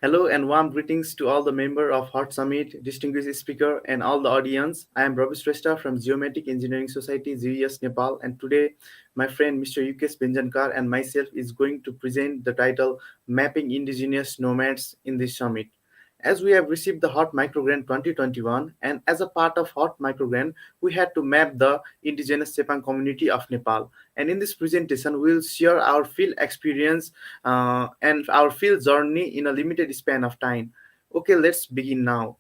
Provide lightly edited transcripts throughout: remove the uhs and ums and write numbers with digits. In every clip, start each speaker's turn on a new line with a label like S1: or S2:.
S1: Hello and warm greetings to all the member of Hot Summit, distinguished speaker, and all the audience. I am Rabi Shrestha from Geomatics Engineering Society, GES Nepal, and today my friend Mr. Yukesh Byanjankar and myself is going to present the title Mapping Indigenous Nomads in this summit. As we have received the Hot Microgrant 2021, and as a part of Hot Microgrant, we had to map the indigenous Chepang community of Nepal. And in this presentation, we will share our field experience and our field journey in a limited span of time. Okay, let's begin now.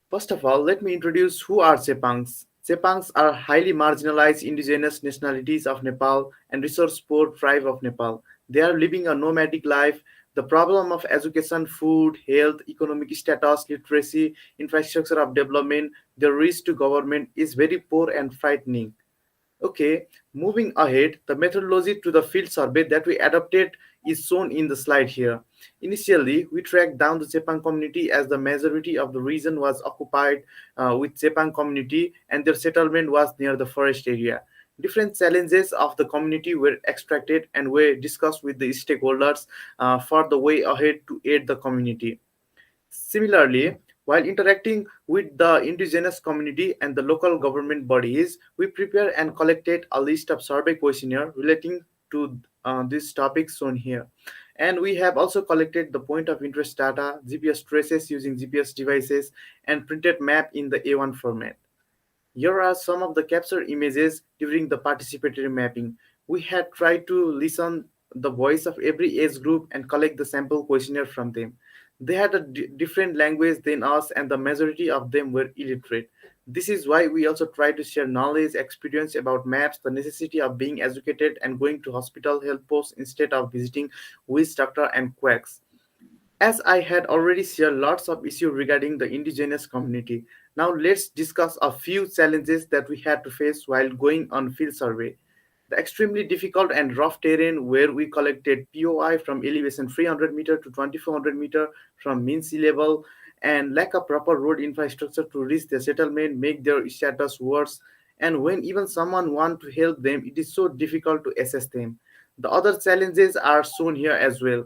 S1: First of all, let me introduce who are Chepangs. Chepangs are highly marginalized indigenous nationalities of Nepal and resource-poor tribe of Nepal. They are living a nomadic life. The problem of education, food, health, economic status, literacy, infrastructure of development, the reach to government is very poor and frightening. Okay, moving ahead, the methodology to the field survey that we adopted is shown in the slide here. Initially, we tracked down the Chepang community as the majority of the region was occupied with Chepang community and their settlement was near the forest area. Different challenges of the community were extracted and were discussed with the stakeholders for the way ahead to aid the community. Similarly, while interacting with the indigenous community and the local government bodies, we prepared and collected a list of survey questionnaire relating to these topics shown here. And we have also collected the point of interest data, GPS traces using GPS devices, and printed map in the A1 format. Here are some of the captured images during the participatory mapping. We had tried to listen the voice of every age group and collect the sample questionnaire from them. They had a different language than us and the majority of them were illiterate. This is why we also try to share knowledge, experience about maps, the necessity of being educated and going to hospital health posts instead of visiting witch doctor and quacks. As I had already shared lots of issues regarding the indigenous community, now let's discuss a few challenges that we had to face while going on field survey. The extremely difficult and rough terrain where we collected POI from elevation 300 meter to 2400 meter from mean sea level and lack of proper road infrastructure to reach the settlement make their status worse, and when even someone want to help them it is so difficult to assess them. The other challenges are shown here as well.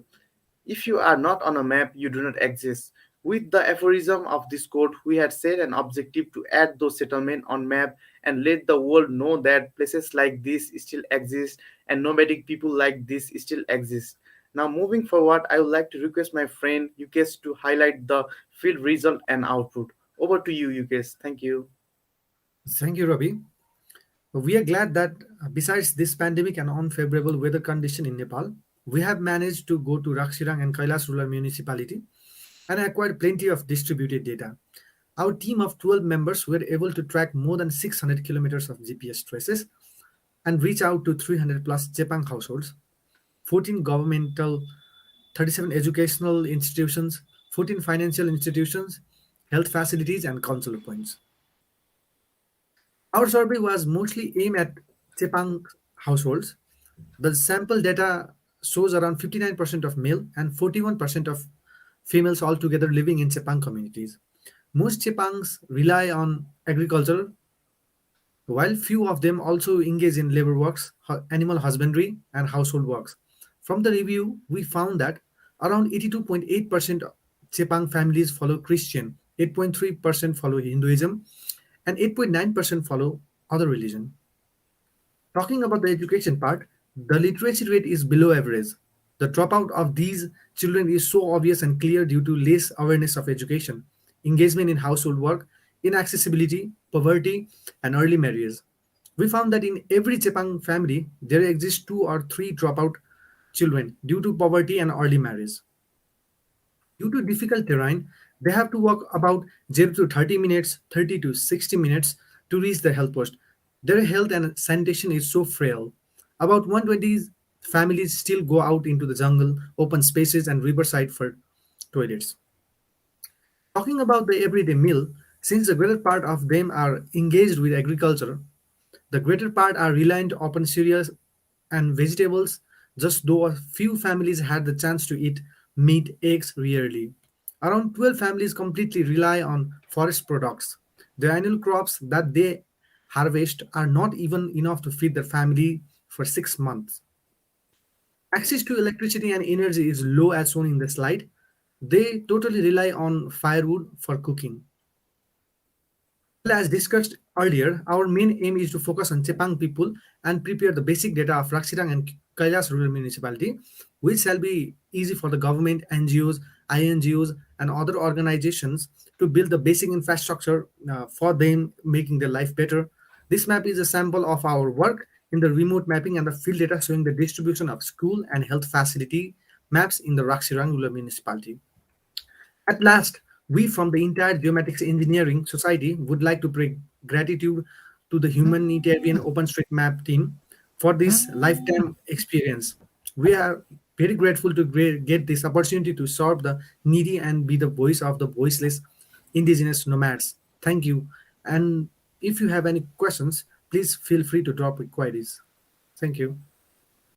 S1: If you are not on a map, you do not exist. With the aphorism of this quote, we had set an objective to add those settlements on map and let the world know that places like this still exist and nomadic people like this still exist. Now, moving forward, I would like to request my friend Yukesh to highlight the field result and output. Over to you, Yukesh. Thank you.
S2: Thank you, Ravi. We are glad that besides this pandemic and unfavorable weather condition in Nepal, we have managed to go to Raksirang and Kailas rural municipality and acquired plenty of distributed data. Our team of 12 members were able to track more than 600 kilometers of GPS traces and reach out to 300 plus Chepang households, 14 governmental, 37 educational institutions, 14 financial institutions, health facilities, and council points. Our survey was mostly aimed at Chepang households. The sample data shows around 59% of male and 41% of females altogether living in Chepang communities. Most Chepangs rely on agriculture, while few of them also engage in labor works, animal husbandry, and household works. From the review, we found that around 82.8% Chepang families follow Christian, 8.3% follow Hinduism, and 8.9% follow other religion. Talking about the education part, the literacy rate is below average. The dropout of these children is so obvious and clear due to less awareness of education, engagement in household work, inaccessibility, poverty, and early marriage. We found that in every Chepang family, there exist two or three dropout children due to poverty and early marriage. Due to difficult terrain, they have to walk about 0 to 30 minutes, 30 to 60 minutes to reach the health post. Their health and sanitation is so frail. About 120 families still go out into the jungle, open spaces, and riverside for toilets. Talking about the everyday meal, since the greater part of them are engaged with agriculture, the greater part are reliant upon cereals and vegetables, just though a few families had the chance to eat meat, eggs rarely. Around 12 families completely rely on forest products. The annual crops that they harvest are not even enough to feed their family for 6 months. Access to electricity and energy is low as shown in the slide. They totally rely on firewood for cooking. Well, as discussed earlier, our main aim is to focus on Chepang people and prepare the basic data of Raksirang and Kailas Rural Municipality, which shall be easy for the government, NGOs, INGOs, and other organizations to build the basic infrastructure for them, making their life better. This map is a sample of our work in the remote mapping and the field data showing the distribution of school and health facility maps in the Raksirang Rural Municipality. At last, we from the entire Geomatics Engineering Society would like to pay gratitude to the humanitarian OpenStreetMap team for this lifetime experience. We are very grateful to get this opportunity to serve the needy and be the voice of the voiceless indigenous nomads. Thank you. And if you have any questions, please feel free to drop queries. Thank you.